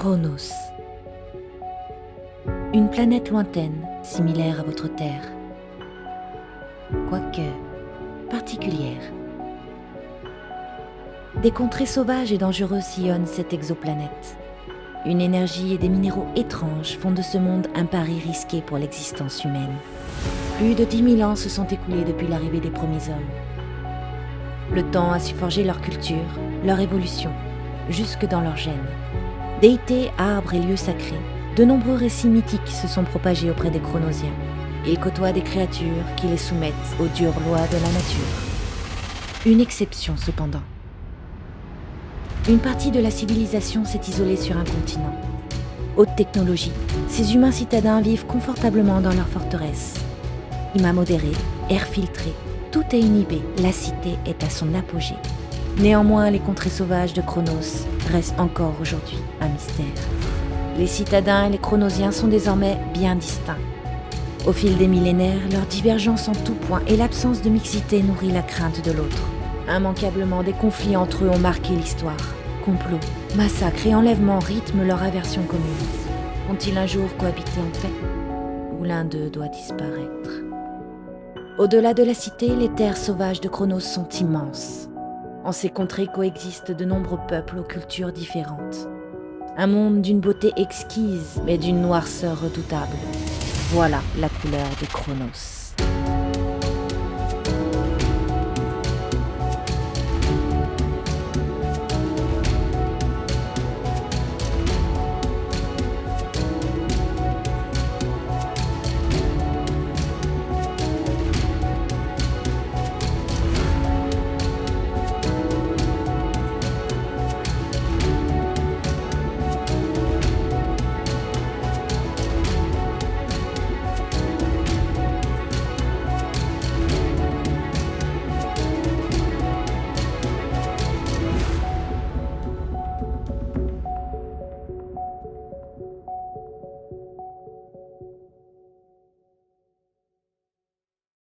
Chronos. Une planète lointaine, similaire à votre Terre. Quoique particulière. Des contrées sauvages et dangereuses sillonnent cette exoplanète. Une énergie et des minéraux étranges font de ce monde un pari risqué pour l'existence humaine. Plus de 10 000 ans se sont écoulés depuis l'arrivée des premiers hommes. Le temps a su forger leur culture, leur évolution, jusque dans leurs gènes. Déités, arbres et lieux sacrés, de nombreux récits mythiques se sont propagés auprès des Chronosiens. Ils côtoient des créatures qui les soumettent aux dures lois de la nature. Une exception cependant. Une partie de la civilisation s'est isolée sur un continent. Haute technologie, ces humains citadins vivent confortablement dans leur forteresse. Climat modéré, air filtré, tout est inhibé, la cité est à son apogée. Néanmoins, les contrées sauvages de Chronos restent encore aujourd'hui un mystère. Les citadins et les Chronosiens sont désormais bien distincts. Au fil des millénaires, leurs divergences en tout point et l'absence de mixité nourrit la crainte de l'autre. Immanquablement, des conflits entre eux ont marqué l'histoire. Complots, massacres et enlèvements rythment leur aversion commune. Vont-ils un jour cohabiter en paix? Ou l'un d'eux doit disparaître? Au-delà de la cité, les terres sauvages de Chronos sont immenses. En ces contrées coexistent de nombreux peuples aux cultures différentes. Un monde d'une beauté exquise, mais d'une noirceur redoutable. Voilà la couleur de Chronos.